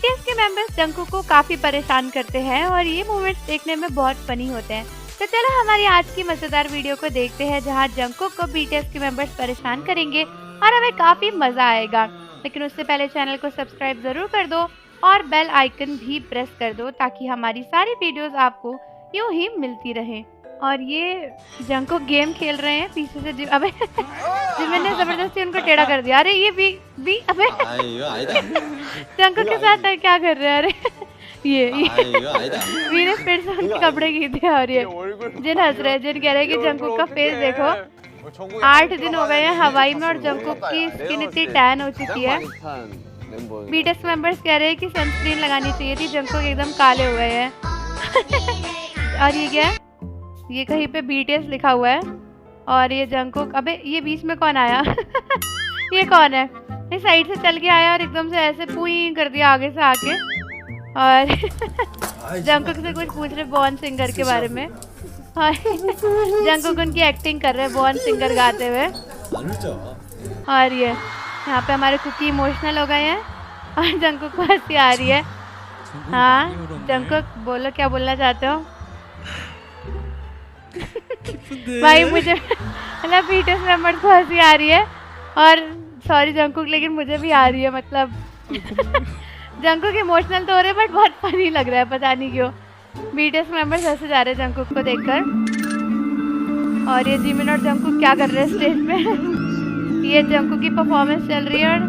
BTS के members Jungkook को काफी परेशान करते हैं और ये मोमेंट्स देखने में बहुत फनी होते हैं। तो चलो हमारी आज की मजेदार वीडियो को देखते हैं जहाँ जंगकुक को बीटीएस के मेंबर्स परेशान करेंगे और हमें काफी मजा आएगा। लेकिन उससे पहले चैनल को सब्सक्राइब जरूर कर दो और बेल आइकन भी प्रेस कर दो ताकि हमारी सारी वीडियोस आपको यूं ही मिलती रहे। और ये जंगकुक गेम खेल रहे हैं पीछे से अबे जिमिन ने जबरदस्ती उनको टेढ़ा कर दिया। अरे ये भी अबे जंगकुक के साथ क्या कर रहे हैं? अरे ये वी ने फिर से उनके कपड़े खींचे और ये जिन हंस रहे हैं, जिन कह रहे हैं कि जंगकुक का फेस देखो 8 दिन हो गए हैं हवाई में और जंगकुक की स्किन इतनी टैन हो चुकी है। बीटीएस मेंबर्स कह रहे हैं कि सनस्क्रीन लगानी चाहिए थी, जंगकुक एकदम काले हो गए हैं। और ये क्या है? ये कहीं पे बीटीएस लिखा हुआ है और ये जंगकुक, अबे ये बीच में कौन आया? ये कौन है? ये साइड से चल के आया और एकदम से ऐसे पुई कर दिया आगे से आके। और जंगकुक से कुछ पूछ रहे बॉर्न सिंगर के बारे में और जंगकुक उनकी एक्टिंग कर रहे हैं बॉर्न सिंगर गाते हुए। और ये यहाँ पे हमारे कुकी इमोशनल हो गए हैं और जंगकुक को हंसी आ रही है। हाँ जंगकुक बोलो, क्या बोलना चाहते हो? भाई मुझे मतलब बीटीएस मेंबर्स को हंसी आ रही है और सॉरी जंगकुक लेकिन मुझे भी आ रही है। मतलब जंगकुक इमोशनल तो हो रहे हैं बट बहुत फनी लग रहा है, पता नहीं क्यों। बीटीएस मेंबर्स हंसे जा रहे हैं जंगकुक को देखकर। और ये जिमिन और जंगकुक क्या कर रहे हैं स्टेज पे? ये जंगकुक की परफॉर्मेंस चल रही है और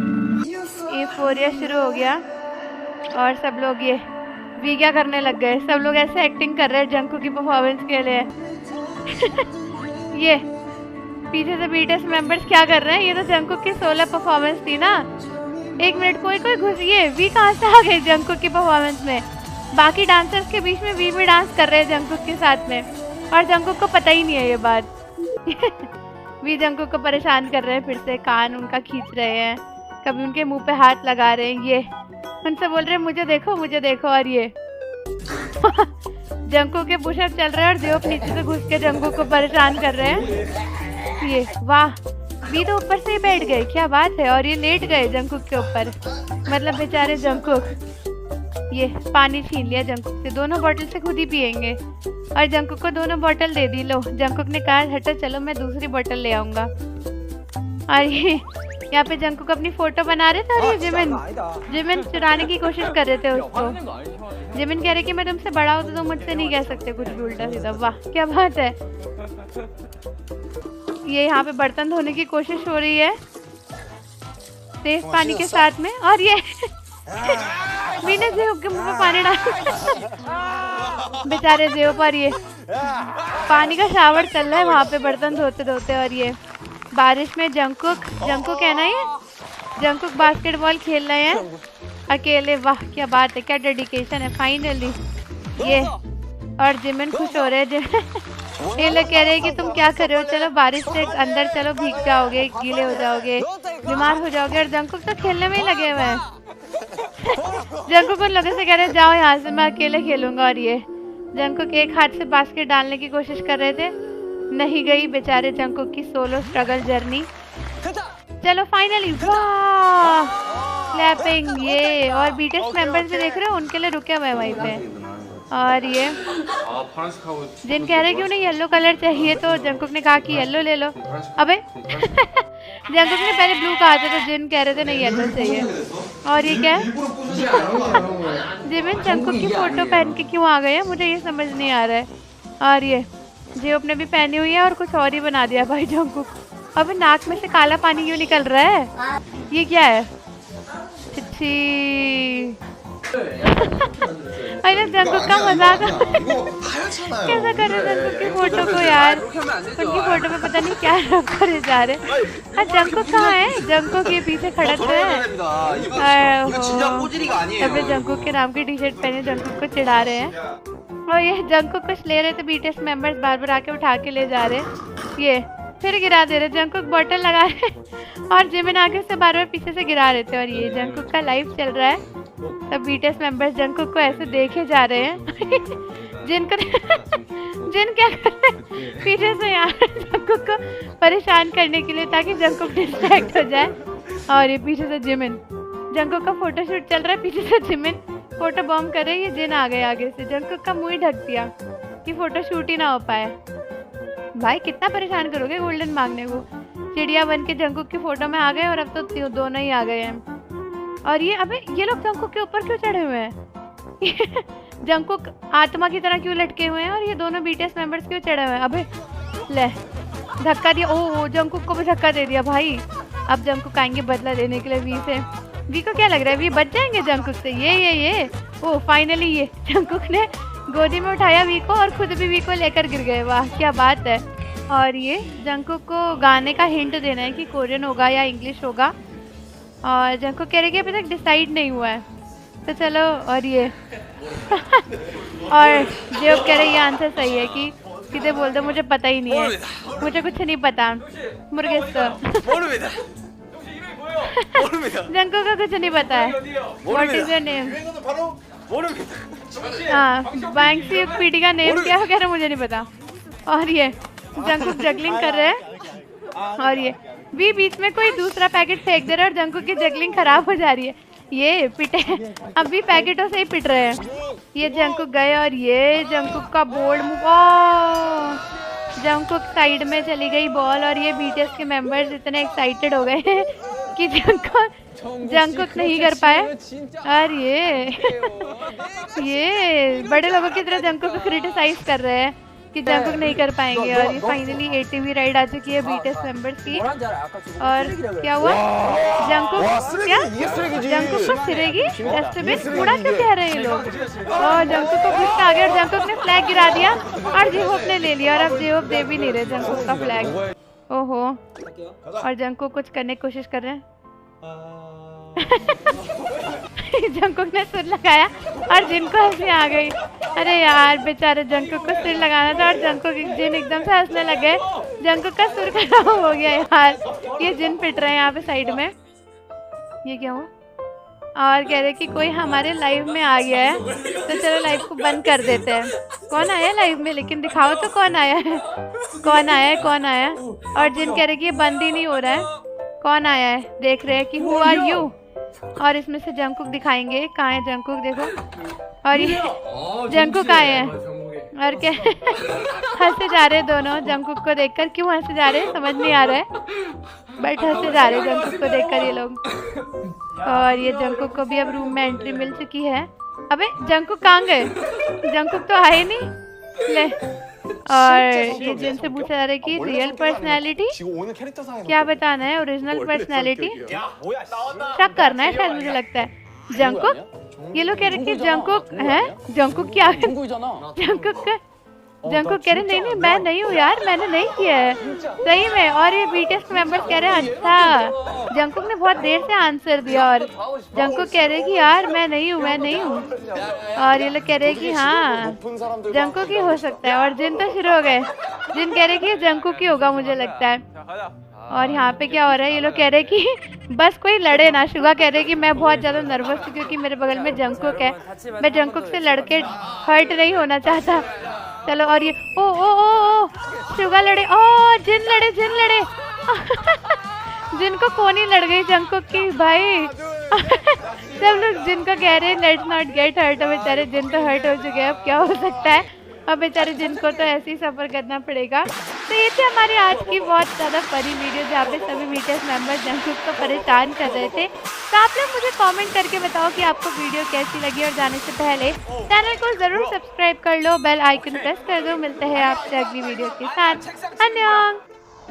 यूफोरिया शुरू हो गया और सब लोग ये भी क्या करने लग गए। सब लोग ऐसे एक्टिंग कर रहे हैं जंगकुक की परफॉर्मेंस के लिए। ये पीछे से बीटीएस मेंबर्स क्या कर रहे हैं? ये तो जंगकुक की 16 परफॉर्मेंस थी ना। 1 मिनट कोई घुसिए, वी कहाँ से आ गए जंगकुक की परफॉर्मेंस में? बाकी डांसर्स के बीच में वी भी डांस कर रहे हैं जंगकुक के साथ में और जंगकुक को पता ही नहीं है ये बात। वी जंगकुक को परेशान कर रहे हैं, फिर से कान उनका खींच रहे हैं, कभी उनके मुंह पे हाथ लगा रहे हैं। ये उनसे बोल रहे हैं मुझे देखो मुझे देखो। और ये जंगकुक के पुशअप चल रहे हैं और जेओप नीचे से घुस के जंगकुक को परेशान कर रहे हैं। ये वाह, भी तो ऊपर से ही बैठ गए, क्या बात है। और ये लेट गए जंगकुक के ऊपर, मतलब बेचारे जंगकुक। ये पानी छीन लिया जंगकुक से, दोनों बोतल से खुद ही पियेंगे और जंगकुक को दोनों बोतल दे दी। लो जंगकुक ने कहा हटो चलो मैं दूसरी बोतल ले आऊंगा। और ये यहाँ पे जंगकुक अपनी फोटो बना रहे थे और ये जिमिन चुराने की कोशिश कर रहे थे उसको। जिमिन कह रहे कि मैं तुमसे बड़ा हूँ तो तुम मुझसे नहीं कह सकते कुछ भी उल्टा सीधा। वाह क्या बात है। ये यहाँ पे बर्तन धोने की कोशिश हो रही है तेज पानी के साथ में। और ये मैंने जेब के मुंह में पानी डाला बेचारे जेब पर। ये पानी का शावर चल रहा है वहाँ पे बर्तन धोते धोते। और ये बारिश में जंगकुक है ना, ये जंगकुक बास्केटबॉल खेल रहे हैं अकेले। वाह क्या बात है, क्या डेडिकेशन है फाइनली। ये और जिमिन खुश हो रहे हैं। ये लोग कह रहे हैं कि तुम क्या कर रहे हो, चलो बारिश से अंदर चलो, भीग जाओगे, गीले हो जाओगे, बीमार हो जाओगे। और जंगकुक तो खेलने में ही लगे हुए हैं। जंगकुक उन लोगों से कह रहे हैं जाओ यहाँ से, मैं अकेले खेलूंगा। और ये जंगकुक एक हाथ से बास्केट डालने की कोशिश कर रहे थे, नहीं गई बेचारे जंगकुक की सोलो स्ट्रगल जर्नी। चलो फाइनली वाह क्लैपिंग। ये और बीटीएस मेंबर्स भी देख रहे हो, उनके लिए रुके हुए हैं वहीं पे। और ये जिन कह रहे हैं कि उन्हें येलो कलर चाहिए तो जंगकुक ने कहा कि येलो ले लो। अबे जंगकुक ने पहले ब्लू कहा था तो जिन कह रहे थे नहीं येलो चाहिए। और ये क्या है? जिमिन जंगकुक की फोटो पहन के क्यों आ गए हैं, मुझे ये समझ नहीं आ रहा है। और ये जेब ने भी पहनी हुई है और कुछ और ही बना दिया भाई जंगकुक। अब नाक में से काला पानी क्यों निकल रहा है? ये क्या है? छिछी अरे जंगकुक का मजाक कैसा कर रहे हैं जंगकुक की फोटो को यार। उनकी फोटो में पता नहीं क्या रख करे जा रहे। हाँ जंगकुक कहाँ है? जंगकुक ये पीछे खड़ा तो है। तब जंगकुक के नाम की टी शर्ट पहने जंगकुक को चिढ़ा रहे हैं। और ये जंगकुक कुछ ले रहे थे, बीटीएस मेंबर्स बार बार आके उठा के ले जा रहे। ये फिर गिरा दे रहे, जंगकुक बोतल लगा रहे और जिमिन आके उससे बार बार पीछे से गिरा रहे थे। और ये जंगकुक का लाइव चल रहा है, तब बीटीएस मेंबर्स जंगकुक को ऐसे देखे जा रहे हैं। जिन क्या कर रहे हैं पीछे से यार जंगकुक को परेशान करने के लिए ताकि जंगकुक डिस्ट्रैक्ट हो जाए। और ये पीछे से जिमिन जंकुक का फोटोशूट चल रहा है, पीछे से जिमिन फोटो बॉम्ब कर रहे हैं। ये जिन आ गए आगे से, जंकुक का मुंह ही ढक दिया कि फोटोशूट ही ना हो पाए। भाई कितना परेशान करोगे गोल्डन मांगने को। चिड़िया बन के जंकुक की फोटो में आ गए और अब तो दोनों ही आ गए हैं। और ये अबे ये लोग जंकुक के ऊपर क्यों चढ़े हुए हैं? जंकुक आत्मा की तरह क्यों लटके हुए हैं और ये दोनों बीटीएस मेंबर्स क्यों चढ़े हुए हैं? अबे ले धक्का दिया। ओ जंकुक को भी धक्का दे दिया भाई। अब जंकुक आएंगे बदला लेने के लिए वी से। वी को क्या लग रहा है वी बच जाएंगे जंकुक से? ये ओ फाइनली ये जंकुक ने गोदी में उठाया वी को और खुद भी वी को लेकर गिर गए। वाह क्या बात है। और ये जंकुक को गाने का हिंट देना है कि कोरियन होगा या इंग्लिश होगा। और जंकुक कह रहे कि अभी तक डिसाइड नहीं हुआ है, तो चलो। और ये और जेब कह रहे ये आंसर सही है कि सीधे बोल दो मुझे पता ही नहीं है, मुझे कुछ नहीं पता। मुर्गे जंकुक का कुछ नहीं पता है। What is your name? हाँ बैंक्सी पीटी का नेम क्या है? कह रहे मुझे नहीं पता। और ये जंकुक जगलिंग कर रहे हैं और ये भी बीच में कोई दूसरा पैकेट फेंक दे रहा है और जंकुक की जगलिंग खराब हो जा रही है। ये पिटे अब भी पैकेटों से ही पिट रहे हैं। ये जंकुक गए और ये जंकुक का बोर्ड जंकुक साइड में चली गई बॉल और ये बीटीएस के मेंबर्स इतने एक्साइटेड हो गए हैं कि जंकुक नहीं कर पाए। और ये बड़े लोगों की तरह जंकुक को क्रिटिसाइज कर रहे हैं कि जंकुक नहीं कर पाएंगे। और ये फाइनली एटीवी राइड आ चुकी है बीटीएस मेंबर्स की। और क्या हुआ? जंकुक को सिरेगी डस्टबिन कूड़ा क्यों कह रहे हैं लोग? और जंकुक को गुस्सा आ गया और जंकुक ने फ्लैग गिरा दिया और जेहोप ने ले लिया। और अब जेहोप दे भी नहीं रहे जंकुक का फ्लैग। ओहो और जंकुक कुछ करने की कोशिश कर रहे हैं। जंकुक ने सिर लगाया और जिन को हंसी आ गई। अरे यार बेचारे जंकुक को सिर लगाना था और जंकुक जिन एकदम से हंसने लगे। जंकुक का सिर खराब हो गया यार। ये जिन पिट रहे हैं यहाँ पे साइड में। ये क्या हुआ? और कह रहे कि कोई हमारे लाइव में आ गया है, तो चलो लाइव को बंद कर देते हैं। कौन आया लाइव में? लेकिन दिखाओ तो कौन आया है, कौन आया। और जिन कह रहे कि ये बंद ही नहीं हो रहा है। कौन आया है देख रहे हैं कि हु आर यू। और इसमें से जंकुक दिखाएंगे। कहाँ है जंकुक? देखो। और ये जंकुक आए हैं और क्या हंसे जा रहे दोनों जंकुक को देखकर। क्यों हंसे जा रहे समझ नहीं आ रहा है, बट हंसे जा रहे जंकुक को देखकर ये लोग। और ये जंकुक को भी अब रूम में एंट्री मिल चुकी है। अबे जंकुक कहाँ गए? जंकुक तो आए नहीं ले। और ये जिनसे पूछा जा रहा है कि रियल पर्सनैलिटी क्या बताना है, ओरिजिनल पर्सनैलिटी शक करना है शायद, मुझे लगता है। जंकुक ये लोग कह रहे कि जंकुक है। जंकुक क्या है? जंकुक कह रहे नहीं मैं नहीं हूँ यार, मैंने नहीं किया है सही में। और ये बीटीएस मेंबर्स कह रहे हैं अच्छा। जंकुक ने बहुत देर से आंसर दिया और जंकुक कह रहे कि यार मैं नहीं हूँ। और ये लोग कह रहे कि हाँ जंकुक ही हो सकता है। और जिन तो शुरू हो गए। जिन कह रहे कि जंकुक ही होगा मुझे लगता है। और यहाँ पे क्या हो रहा है? ये लोग कह रहे कि बस कोई लड़े ना। शुगा कह रहे कि मैं बहुत ज़्यादा नर्वस हूँ क्योंकि मेरे बगल में जंकुक है, मैं जंकुक से लड़के हर्ट नहीं होना चाहता। चलो। और ये ओ शुगा लड़े। ओ जिन लड़े जिनको कोनी लड़ गई जंकुक की भाई। सब लोग जिनको कह रहे हैं लेट्स नॉट गेट हर्ट। बेचारे जिन तो हर्ट हो चुके हैं, अब क्या हो सकता है। अब बेचारे जिनको तो ऐसे ही सफ़र करना पड़ेगा। तो ये थी हमारी आज की बहुत ज़्यादा फनी वीडियो जहाँ पे सभी बीटीएस मेंबर्स जंकुक को परेशान कर रहे थे। तो आप लोग मुझे कमेंट करके बताओ कि आपको वीडियो कैसी लगी। और जाने से पहले चैनल को ज़रूर सब्सक्राइब कर लो, बेल आइकन प्रेस कर दो। मिलते हैं आपसे अगली वीडियो के साथ। अन्यंग।